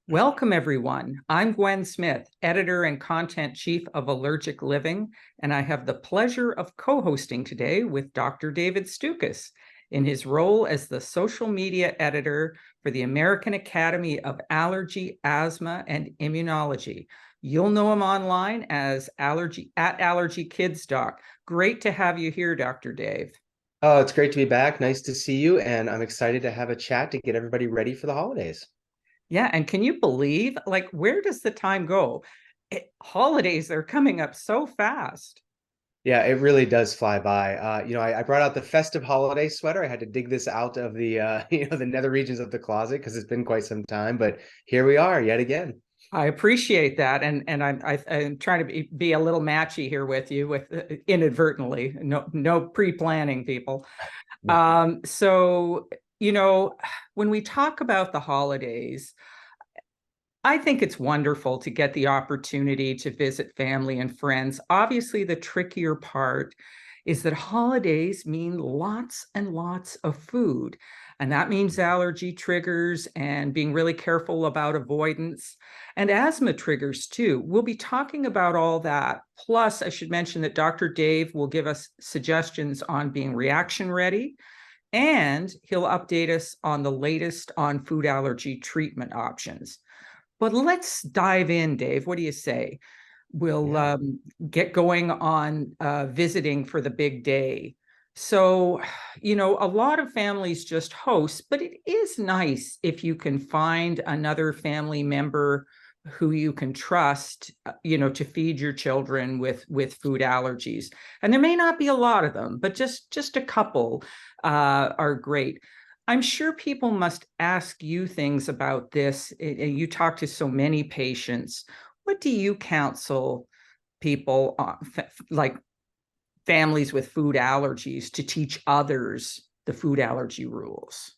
Welcome, everyone. I'm Gwen Smith, editor and content chief of Allergic Living, and I have the pleasure of co-hosting today with Dr. David Stukus in his role as the social media editor for the American Academy of Allergy, Asthma, and Immunology. You'll know him online as Allergy at Allergy Kids Doc. Great to have you here, Dr. Dave. Oh, it's great to be back. Nice to see you. And I'm excited to have a chat to get everybody ready for the holidays. Yeah, and can you believe, like, where does the time go? Holidays are coming up so fast. Yeah, it really does fly by. I brought out the festive holiday sweater. I had to dig this out of the, the nether regions of the closet because it's been quite some time. But here we are yet again. I appreciate that, and I'm trying to be a little matchy here with you, with inadvertently, no pre-planning, people. So when we talk about the holidays, I think it's wonderful to get the opportunity to visit family and friends. Obviously, the trickier part is that holidays mean lots and lots of food. And that means allergy triggers and being really careful about avoidance and asthma triggers too. We'll be talking about all that. Plus, I should mention that Dr. Dave will give us suggestions on being reaction ready, and he'll update us on the latest on food allergy treatment options. But let's dive in, Dave. What do you say? We'll Yeah. get going on visiting for the big day. So, a lot of families just host, but it is nice if you can find another family member who you can trust, to feed your children with food allergies. And there may not be a lot of them, but just a couple are great. I'm sure people must ask you things about this. You talk to so many patients. What do you counsel people, like families with food allergies, to teach others the food allergy rules?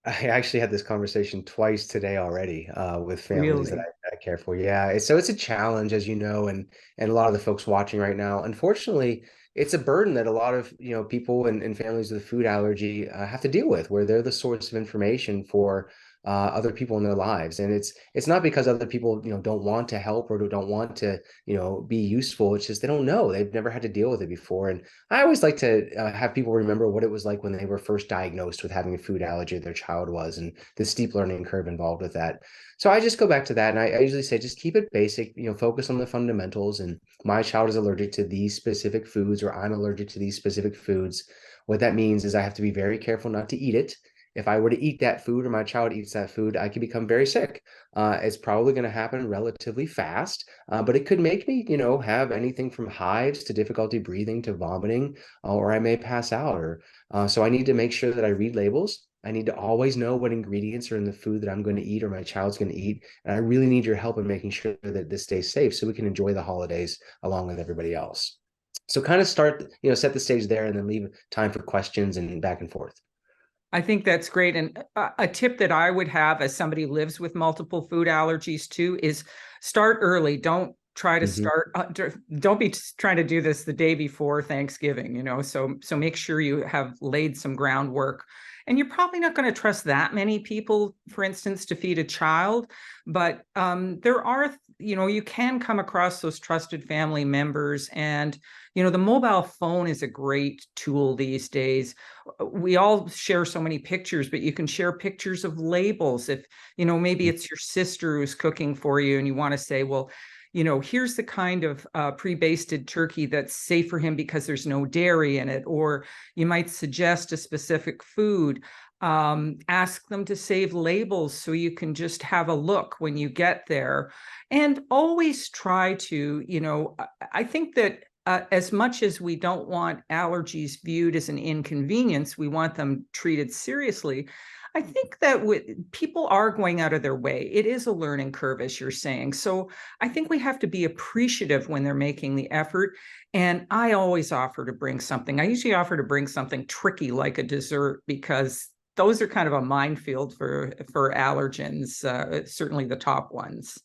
I actually had this conversation twice today already with families that Really? I care for. Yeah, so it's a challenge, as you know, and a lot of the folks watching right now. Unfortunately, it's a burden that a lot of people and families with food allergy have to deal with, where they're the source of information for other people in their lives, and it's not because other people don't want to help or don't want to be useful. It's just they don't know. They've never had to deal with it before, and I always like to have people remember what it was like when they were first diagnosed with having a food allergy their child was, and the steep learning curve involved with that. So I just go back to that, and I usually say just keep it basic, focus on the fundamentals. And my child is allergic to these specific foods, or I'm allergic to these specific foods. What that means is I have to be very careful not to eat it. If I were to eat that food or my child eats that food, I could become very sick. It's probably going to happen relatively fast, but it could make me, have anything from hives to difficulty breathing to vomiting, or I may pass out. So I need to make sure that I read labels. I need to always know what ingredients are in the food that I'm going to eat or my child's going to eat. And I really need your help in making sure that this stays safe so we can enjoy the holidays along with everybody else. So kind of start, set the stage there and then leave time for questions and back and forth. I think that's great. And a tip that I would have as somebody who lives with multiple food allergies too is start early. Don't try to Mhm. start, don't be trying to do this the day before Thanksgiving, so make sure you have laid some groundwork. And you're probably not going to trust that many people, for instance, to feed a child, but there are, you can come across those trusted family members. And the mobile phone is a great tool these days. We all share so many pictures, but you can share pictures of labels. If maybe it's your sister who's cooking for you and you want to say, well, here's the kind of pre-basted turkey that's safe for him because there's no dairy in it. Or you might suggest a specific food. Ask them to save labels so you can just have a look when you get there. And always try to, I think that as much as we don't want allergies viewed as an inconvenience, we want them treated seriously. I think that people are going out of their way. It is a learning curve, as you're saying. So I think we have to be appreciative when they're making the effort. And I always offer to bring something. I usually offer to bring something tricky like a dessert, because those are kind of a minefield for allergens, certainly the top ones.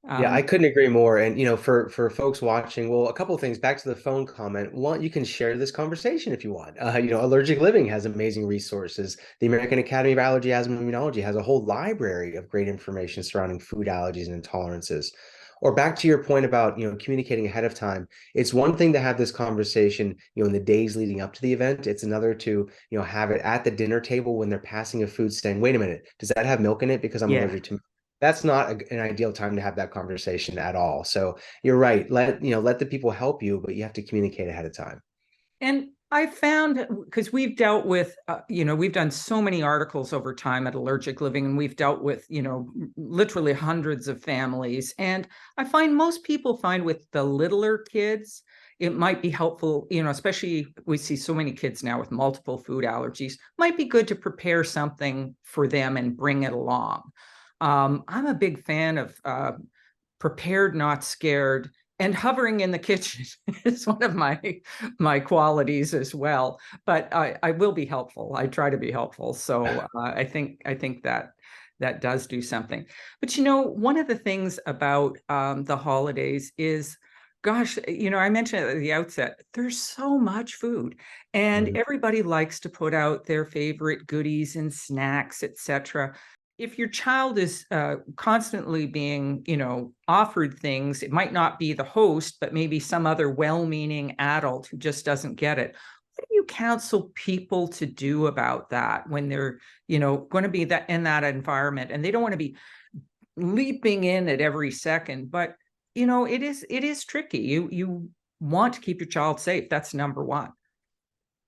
Yeah, Um, I couldn't agree more. And for folks watching, well, a couple of things back to the phone comment. One, you can share this conversation if you want. Allergic Living has amazing resources. The American Academy of Allergy, Asthma, and Immunology has a whole library of great information surrounding food allergies and intolerances. Or back to your point about communicating ahead of time. It's one thing to have this conversation, in the days leading up to the event. It's another to have it at the dinner table when they're passing a food, saying, "Wait a minute, does that have milk in it? Because I'm yeah. allergic to." That's not an ideal time to have that conversation at all. So you're right. Let the people help you, but you have to communicate ahead of time. And I found, because we've dealt with, we've done so many articles over time at Allergic Living, and we've dealt with, literally hundreds of families. And I find most people find with the littler kids, it might be helpful, especially we see so many kids now with multiple food allergies, might be good to prepare something for them and bring it along. I'm a big fan of prepared, not scared, and hovering in the kitchen is one of my qualities as well. But I will be helpful. I try to be helpful. So I think that does do something. But one of the things about the holidays is, gosh, I mentioned at the outset, there's so much food, and Mhm. everybody likes to put out their favorite goodies and snacks, etc. If your child is constantly being, offered things, it might not be the host, but maybe some other well-meaning adult who just doesn't get it. What do you counsel people to do about that when they're, going to be that in that environment and they don't want to be leaping in at every second? But it is tricky. You want to keep your child safe. That's number one.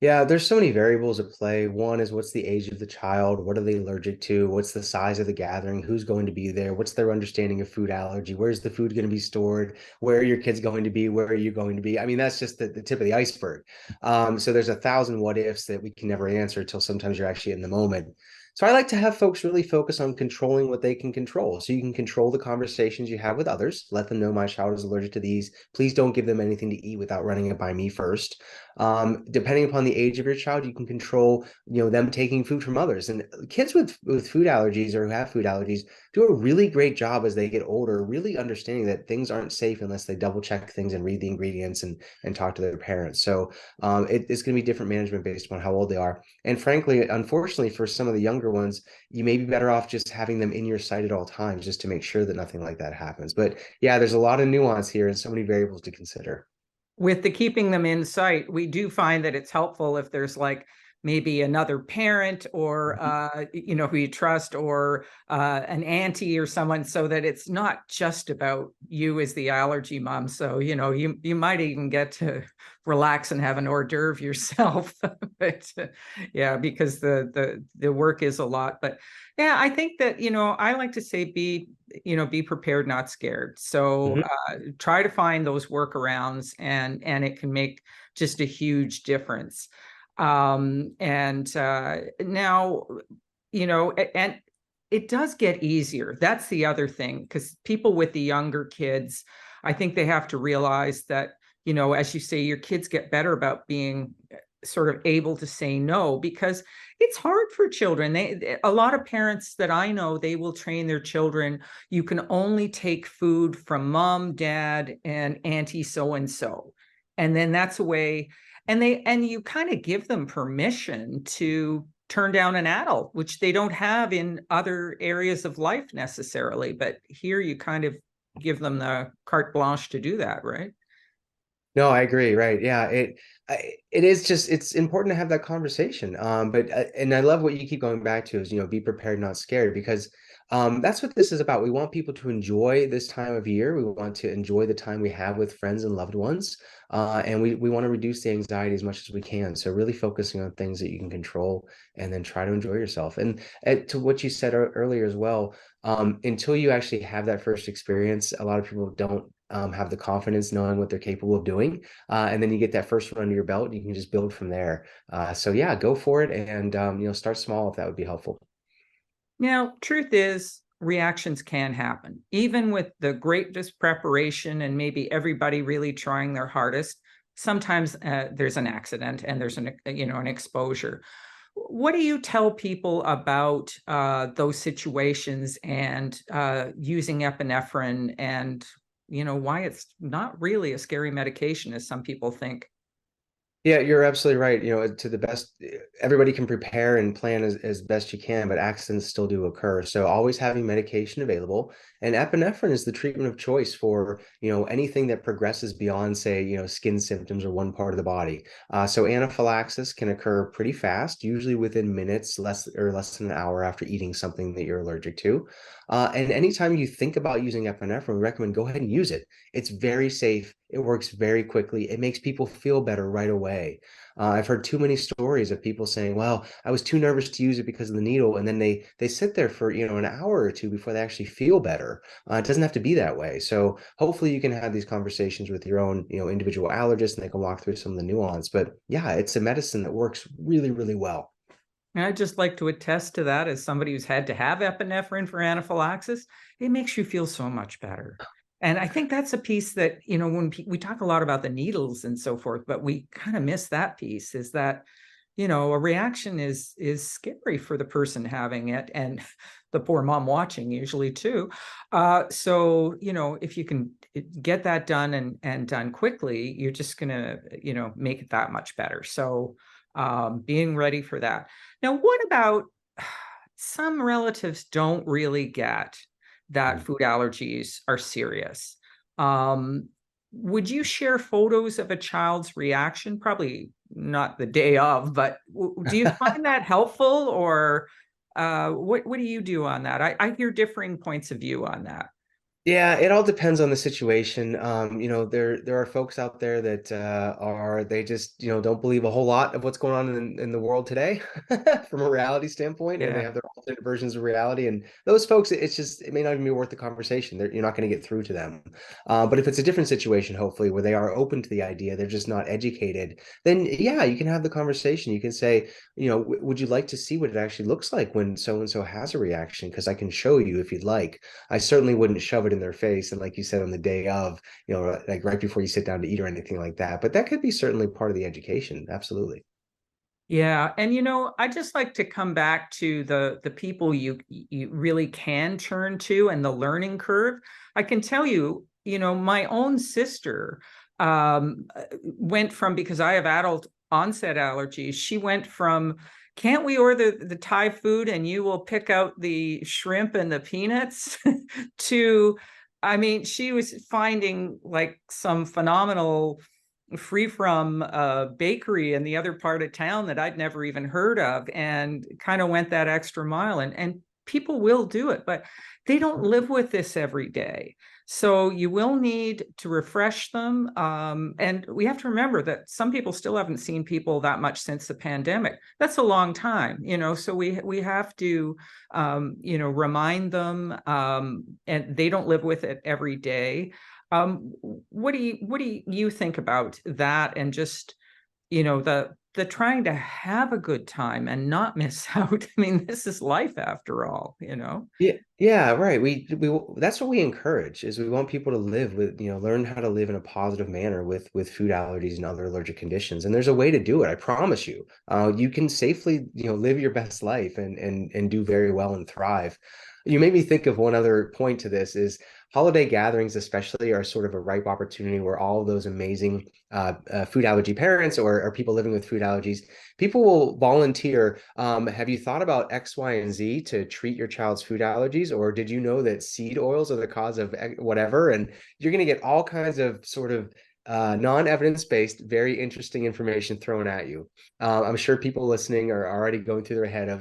Yeah, there's so many variables at play. One is what's the age of the child? What are they allergic to? What's the size of the gathering? Who's going to be there? What's their understanding of food allergy? Where's the food going to be stored? Where are your kids going to be? Where are you going to be? I mean, that's just the tip of the iceberg. So there's 1,000 what ifs that we can never answer till sometimes you're actually in the moment. So I like to have folks really focus on controlling what they can control. So you can control the conversations you have with others. Let them know my child is allergic to these. Please don't give them anything to eat without running it by me first. Depending upon the age of your child, you can control, them taking food from others. And kids with food allergies or who have food allergies do a really great job as they get older, really understanding that things aren't safe unless they double check things and read the ingredients and talk to their parents. So it's going to be different management based upon how old they are. And frankly, unfortunately, for some of the younger ones, you may be better off just having them in your sight at all times, just to make sure that nothing like that happens. But yeah, there's a lot of nuance here and so many variables to consider. With the keeping them in sight, we do find that it's helpful if there's like maybe another parent or who you trust, or an auntie or someone, so that it's not just about you as the allergy mom. So you might even get to relax and have an hors d'oeuvre yourself. But yeah, because the work is a lot. But yeah, I think that I like to say be prepared, not scared. So Mhm. try to find those workarounds, and it can make just a huge difference. And now, and it does get easier. That's the other thing, because people with the younger kids, I think they have to realize that, as you say, your kids get better about being sort of able to say no, because it's hard for children. A lot of parents that I know, they will train their children, you can only take food from mom, dad, and auntie so and so, and then that's a way. And you kind of give them permission to turn down an adult, which they don't have in other areas of life necessarily, but here you kind of give them the carte blanche to do that, right? No, I agree. Right. Yeah. It is just, it's important to have that conversation. But and I love what you keep going back to is, be prepared, not scared, because that's what this is about. We want people to enjoy this time of year. We want to enjoy the time we have with friends and loved ones. And we want to reduce the anxiety as much as we can. So really focusing on things that you can control and then try to enjoy yourself. And to what you said earlier as well, until you actually have that first experience, a lot of people don't have the confidence knowing what they're capable of doing. And then you get that first one under your belt, and you can just build from there. So yeah, go for it, and start small if that would be helpful. Now, truth is, reactions can happen, even with the greatest preparation and maybe everybody really trying their hardest. Sometimes there's an accident and there's an exposure. what do you tell people about those situations and using epinephrine, and why it's not really a scary medication as some people think? Yeah, you're absolutely right. To the best, everybody can prepare and plan as best you can, but accidents still do occur. So always having medication available. And epinephrine is the treatment of choice for, anything that progresses beyond, say, skin symptoms or one part of the body. So anaphylaxis can occur pretty fast, usually within minutes, less than an hour after eating something that you're allergic to. And anytime you think about using epinephrine, we recommend go ahead and use it. It's very safe. It works very quickly. It makes people feel better right away. I've heard too many stories of people saying, "Well, I was too nervous to use it because of the needle," and then they sit there for an hour or two before they actually feel better. It doesn't have to be that way. So hopefully you can have these conversations with your own individual allergist, and they can walk through some of the nuance. But yeah, it's a medicine that works really, really well. And I'd just like to attest to that as somebody who's had to have epinephrine for anaphylaxis. It makes you feel so much better. And I think that's a piece that, when we talk a lot about the needles and so forth, but we kind of miss that piece, is that, a reaction is scary for the person having it, and the poor mom watching usually too. So, if you can get that done and done quickly, you're just gonna, make it that much better. So being ready for that. Now, what about some relatives don't really get that food allergies are serious? Um, would you share photos of a child's reaction? Probably not the day of, but do you find that helpful, or what do you do on that? I hear differing points of view on that. Yeah, it all depends on the situation. There are folks out there that they just don't believe a whole lot of what's going on in the world today from a reality standpoint, and they Yeah. have their alternate versions of reality. And those folks, it may not even be worth the conversation. You're not going to get through to them. But if it's a different situation, hopefully where they are open to the idea, they're just not educated, then yeah, you can have the conversation. You can say, would you like to see what it actually looks like when so and so has a reaction? Because I can show you if you'd like. I certainly wouldn't shove it in their face. And like you said, on the day of, like right before you sit down to eat or anything like that. But that could be certainly part of the education. Absolutely. Yeah, and I just like to come back to the people you really can turn to and the learning curve. I can tell you, my own sister went from, because I have adult onset allergies, she went from, can't we order the Thai food and you will pick out the shrimp and the peanuts to, I mean, she was finding like some phenomenal free from a bakery in the other part of town that I'd never even heard of, and kind of went that extra mile. And people will do it, but they don't live with this every day. So you will need to refresh them. And we have to remember that some people still haven't seen people that much since the pandemic. That's a long time, so we have to, remind them, and they don't live with it every day. What do you think about that, and just the trying to have a good time and not miss out? I mean, this is life after all. Yeah, yeah, right. That's what we encourage is we want people to live with, learn how to live in a positive manner with food allergies and other allergic conditions. And there's a way to do it. I promise you. You can safely, live your best life and do very well and thrive. You made me think of one other point to this is holiday gatherings, especially, are sort of a ripe opportunity where all of those amazing food allergy parents or people living with food allergies, people will volunteer. Have you thought about X, Y, and Z to treat your child's food allergies? Or did you know that seed oils are the cause of whatever? And you're going to get all kinds of sort of non-evidence-based, very interesting information thrown at you. I'm sure people listening are already going through their head of,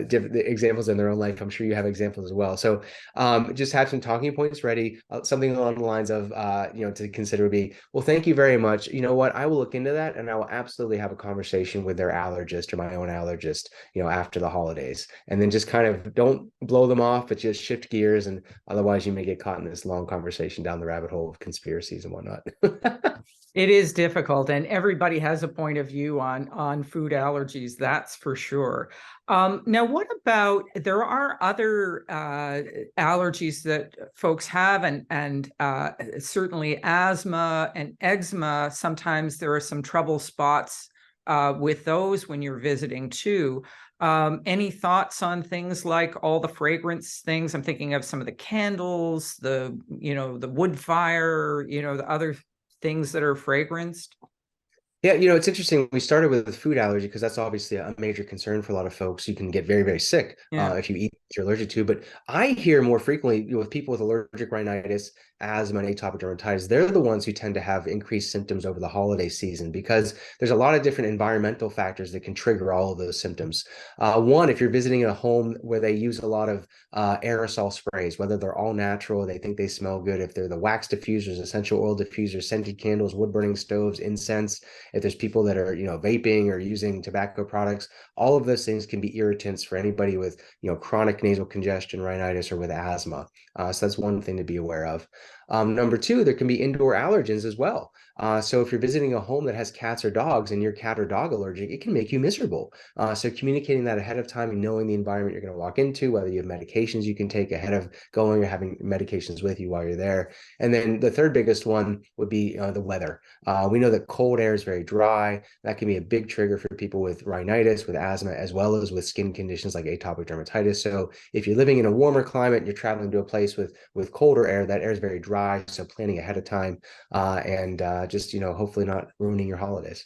different examples in their own life. I'm sure you have examples as well. So just have some talking points ready. Something along the lines of, to consider would be, well, thank you very much. You know what? I will look into that, and I will absolutely have a conversation with their allergist or my own allergist, after the holidays. And then just kind of don't blow them off, but just shift gears. And otherwise, you may get caught in this long conversation down the rabbit hole of conspiracies and whatnot. It is difficult, and everybody has a point of view on food allergies, that's for sure. Now, what about, there are other allergies that folks have, and certainly asthma and eczema. Sometimes there are some trouble spots with those when you're visiting too. Any thoughts on things like all the fragrance things? I'm thinking of some of the candles, the wood fire, the other things that are fragranced. Yeah, it's interesting. We started with food allergy because that's obviously a major concern for a lot of folks. You can get very, very sick Yeah. if you eat what you're allergic to. But I hear more frequently, with people with allergic rhinitis, asthma, and atopic dermatitis, they're the ones who tend to have increased symptoms over the holiday season because there's a lot of different environmental factors that can trigger all of those symptoms. One, if you're visiting a home where they use a lot of aerosol sprays, whether they're all natural, they think they smell good, if they're the wax diffusers, essential oil diffusers, scented candles, wood burning stoves, incense, if there's people that are vaping or using tobacco products, all of those things can be irritants for anybody with chronic nasal congestion, rhinitis, or with asthma. So that's one thing to be aware of. Number two, there can be indoor allergens as well. So if you're visiting a home that has cats or dogs and you're cat or dog allergic, it can make you miserable. So communicating that ahead of time and knowing the environment you're going to walk into, whether you have medications you can take ahead of going or having medications with you while you're there. And then the third biggest one would be the weather. We know that cold air is very dry. That can be a big trigger for people with rhinitis, with asthma, as well as with skin conditions like atopic dermatitis. So if you're living in a warmer climate and you're traveling to a place with colder air, that air is very dry. So planning ahead of time and just hopefully not ruining your holidays.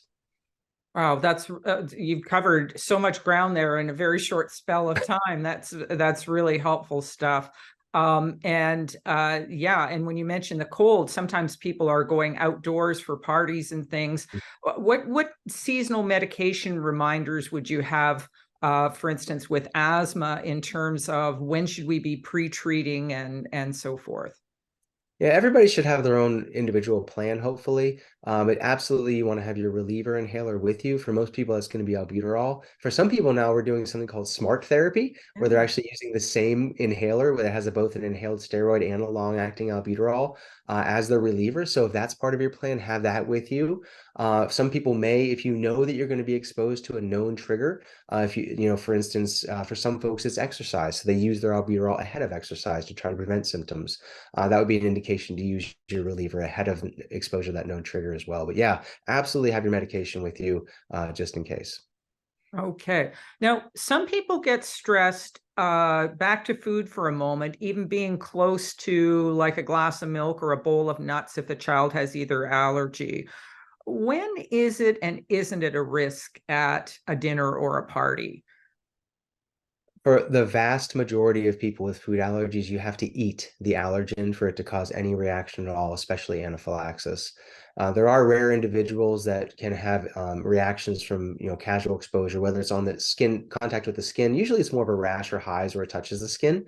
Wow, that's you've covered so much ground there in a very short spell of time. That's really helpful stuff. Yeah, and when you mention the cold, sometimes people are going outdoors for parties and things. What seasonal medication reminders would you have, for instance, with asthma, in terms of when should we be pre-treating and so forth? Yeah, everybody should have their own individual plan, hopefully. But absolutely, you want to have your reliever inhaler with you. For most people, that's going to be albuterol. For some people now, we're doing something called smart therapy, where they're actually using the same inhaler, where it has both an inhaled steroid and a long-acting albuterol as their reliever. So if that's part of your plan, have that with you. Some people may, if you know that you're going to be exposed to a known trigger, if for instance, for some folks, it's exercise. So they use their albuterol ahead of exercise to try to prevent symptoms. That would be an indication to use your reliever ahead of exposure to that known trigger as well. But yeah, absolutely have your medication with you just in case. Okay. Now, some people get stressed, back to food for a moment, even being close to like a glass of milk or a bowl of nuts if the child has either allergy. When is it and isn't it a risk at a dinner or a party? For the vast majority of people with food allergies, you have to eat the allergen for it to cause any reaction at all, especially anaphylaxis. There are rare individuals that can have reactions from casual exposure, whether it's on the skin, contact with the skin. Usually it's more of a rash or highs where it touches the skin.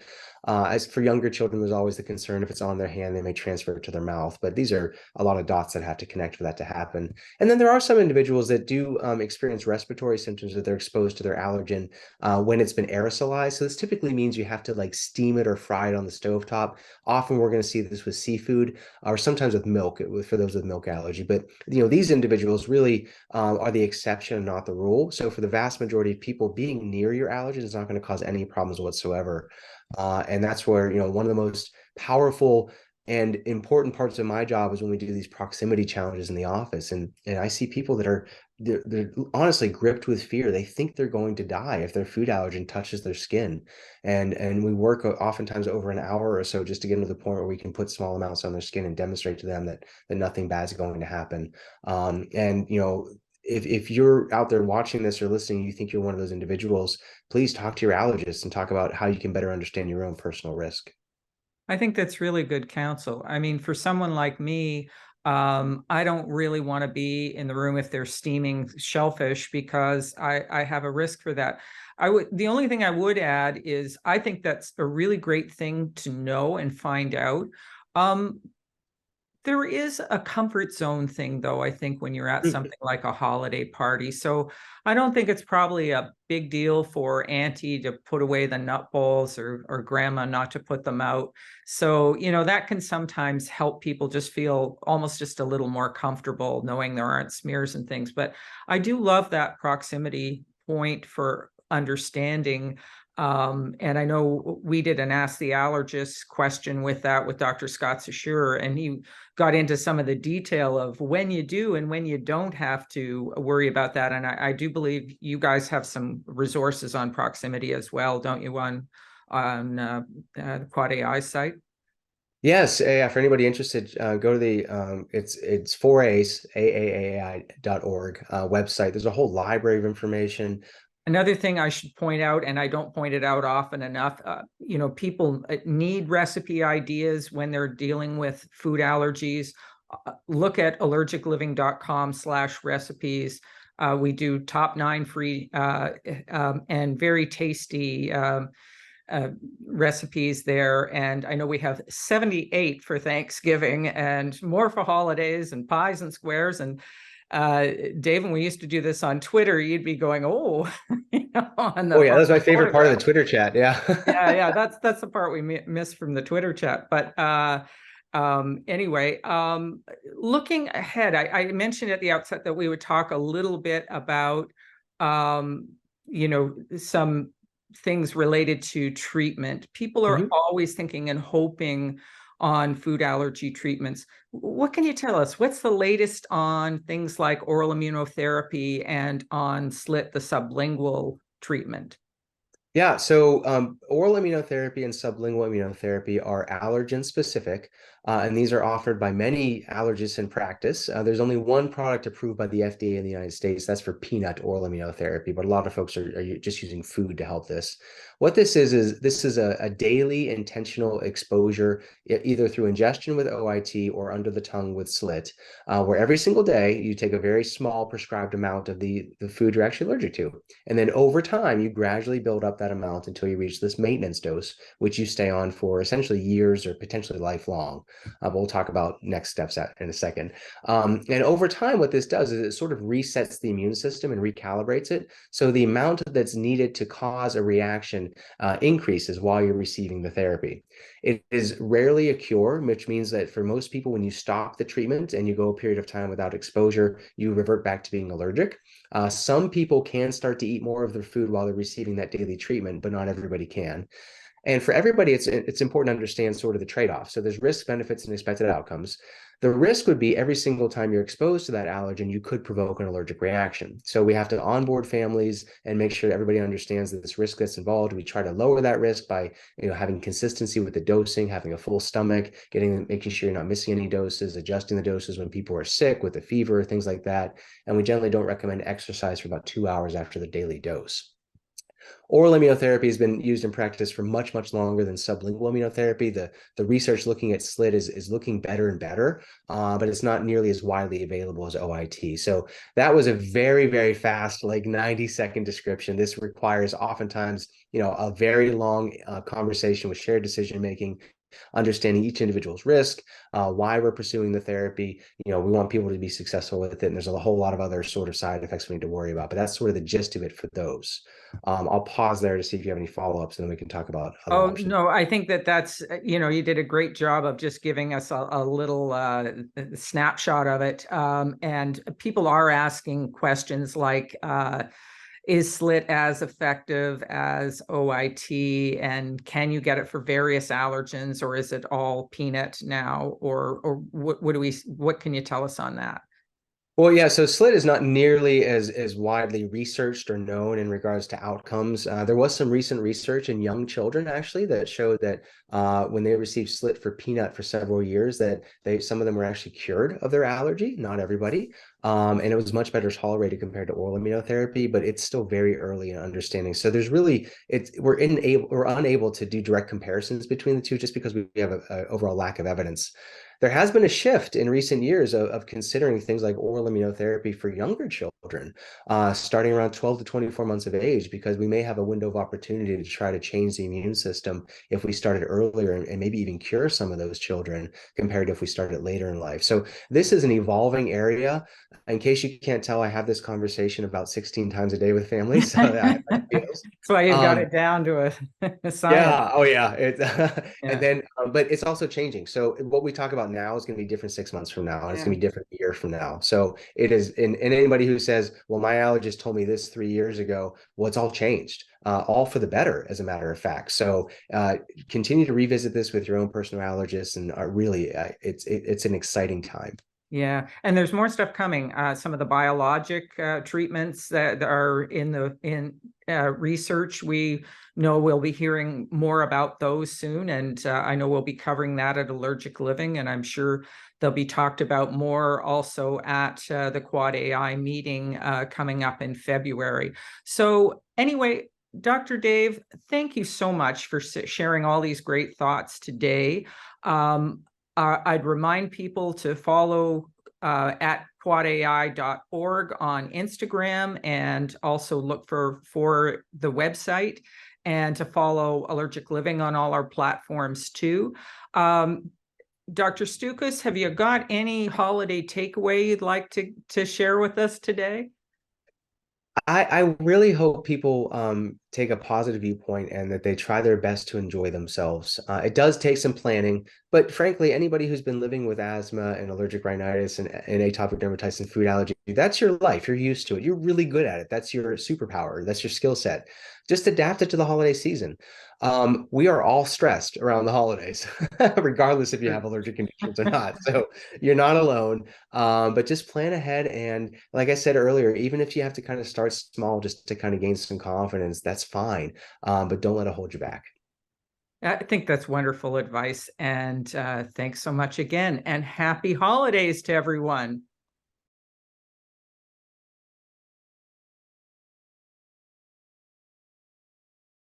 As for younger children, there's always the concern if it's on their hand, they may transfer it to their mouth. But these are a lot of dots that have to connect for that to happen. And then there are some individuals that do experience respiratory symptoms that they're exposed to their allergen when it's been aerosolized. So this typically means you have to like steam it or fry it on the stovetop. Often we're going to see this with seafood or sometimes with milk for those with milk allergy. But these individuals really are the exception and not the rule. So for the vast majority of people, being near your allergen is not going to cause any problems whatsoever. And that's where one of the most powerful and important parts of my job is when we do these proximity challenges in the office, and I see people that are they're honestly gripped with fear. They think they're going to die if their food allergen touches their skin, and we work oftentimes over an hour or so just to get to the point where we can put small amounts on their skin and demonstrate to them that nothing bad is going to happen. And if you're out there watching this or listening, you think you're one of those individuals, please talk to your allergist and talk about how you can better understand your own personal risk. I think that's really good counsel. I mean, for someone like me, I don't really want to be in the room if they're steaming shellfish because I have a risk for that. The only thing I would add is I think that's a really great thing to know and find out. Um, There is a comfort zone thing, though, I think, when you're at something like a holiday party. So I don't think it's probably a big deal for Auntie to put away the nut bowls or Grandma not to put them out. So, that can sometimes help people just feel almost just a little more comfortable knowing there aren't smears and things. But I do love that proximity point for understanding. And I know we did an Ask the Allergist question with that with Dr. Scott Sashur, and he got into some of the detail of when you do and when you don't have to worry about that. And I do believe you guys have some resources on proximity as well, don't you, on the Quad AI site? Yes, yeah, for anybody interested, go to the it's 4A's AAAI.org website. There's a whole library of information. Another thing I should point out, and I don't point it out often enough, people need recipe ideas when they're dealing with food allergies. Look at allergicliving.com/recipes. We do top 9 free and very tasty recipes there. And I know we have 78 for Thanksgiving and more for holidays and pies and squares. And Dave, when we used to do this on Twitter, you'd be going, oh, on the Oh yeah, that's my favorite part of the Twitter chat. Yeah. yeah, that's the part we miss from the Twitter chat. But anyway, looking ahead, I mentioned at the outset that we would talk a little bit about some things related to treatment. People are always thinking and hoping on food allergy treatments. What can you tell us? What's the latest on things like oral immunotherapy and on SLIT, the sublingual treatment? Yeah, so oral immunotherapy and sublingual immunotherapy are allergen specific, and these are offered by many allergists in practice. There's only one product approved by the FDA in the United States. That's for peanut oral immunotherapy, but a lot of folks are just using food to help this. What this is this is a daily intentional exposure, either through ingestion with OIT or under the tongue with SLIT, where every single day you take a very small prescribed amount of the food you're actually allergic to. And then over time, you gradually build up that amount until you reach this maintenance dose, which you stay on for essentially years or potentially lifelong. But we'll talk about next steps in a second. And over time, what this does is it sort of resets the immune system and recalibrates it. So the amount that's needed to cause a reaction increases while you're receiving the therapy. It is rarely a cure, which means that for most people, when you stop the treatment and you go a period of time without exposure, you revert back to being allergic. Some people can start to eat more of their food while they're receiving that daily treatment, but not everybody can. And for everybody, it's important to understand sort of the trade-off. So there's risk, benefits, and expected outcomes. The risk would be every single time you're exposed to that allergen, you could provoke an allergic reaction. So we have to onboard families and make sure everybody understands that this risk that's involved. We try to lower that risk by having consistency with the dosing, having a full stomach, making sure you're not missing any doses, adjusting the doses when people are sick with a fever, things like that. And we generally don't recommend exercise for about 2 hours after the daily dose. Oral immunotherapy has been used in practice for much, much longer than sublingual immunotherapy. The research looking at SLIT is looking better and better, but it's not nearly as widely available as OIT. So that was a very, very fast, like 90-second description. This requires oftentimes, a very long conversation with shared decision-making, understanding each individual's risk, why we're pursuing the therapy. We want people to be successful with it. And there's a whole lot of other sort of side effects we need to worry about, but that's sort of the gist of it for those. I'll pause there to see if you have any follow-ups, and then we can talk about other options. No, I think that's, you did a great job of just giving us a little snapshot of it. And people are asking questions like, is SLIT as effective as OIT, and can you get it for various allergens, or is it all peanut now, or what can you tell us on that? Well, yeah, so SLIT is not nearly as widely researched or known in regards to outcomes. There was some recent research in young children, actually, that showed that when they received SLIT for peanut for several years, that some of them were actually cured of their allergy, not everybody. And it was much better tolerated compared to oral immunotherapy, but it's still very early in understanding. So there's really, we're unable to do direct comparisons between the two just because we have an overall lack of evidence. There has been a shift in recent years of considering things like oral immunotherapy for younger children, starting around 12 to 24 months of age, because we may have a window of opportunity to try to change the immune system if we started earlier and maybe even cure some of those children compared to if we started later in life. So this is an evolving area. In case you can't tell, I have this conversation about 16 times a day with families. So that's why you got it down to a science. Yeah. Oh, yeah. And then, but it's also changing. So what we talk about now is going to be different 6 months from now, and it's going to be different a year from now. So it is, and anybody who says, well, my allergist told me this 3 years ago, well, it's all changed. all for the better, as a matter of fact. So continue to revisit this with your own personal allergist, and really, it's an exciting time. Yeah, and there's more stuff coming. Some of the biologic treatments that are in research, we know we'll be hearing more about those soon, and I know we'll be covering that at Allergic Living, and I'm sure they'll be talked about more also at the Quad AI meeting coming up in February. So anyway, Dr. Dave, thank you so much for sharing all these great thoughts today. I'd remind people to follow at quadai.org on Instagram, and also look for the website, and to follow Allergic Living on all our platforms too. Dr. Stukus, have you got any holiday takeaway you'd like to share with us today? I really hope people take a positive viewpoint, and that they try their best to enjoy themselves. It does take some planning, but frankly, anybody who's been living with asthma and allergic rhinitis and atopic dermatitis and food allergy, that's your life. You're used to it. You're really good at it. That's your superpower. That's your skill set. Just adapt it to the holiday season. We are all stressed around the holidays, regardless if you have allergic conditions or not. So you're not alone. But just plan ahead. And like I said earlier, even if you have to kind of start small just to kind of gain some confidence, that's fine. But don't let it hold you back. I think that's wonderful advice. And thanks so much again. And happy holidays to everyone.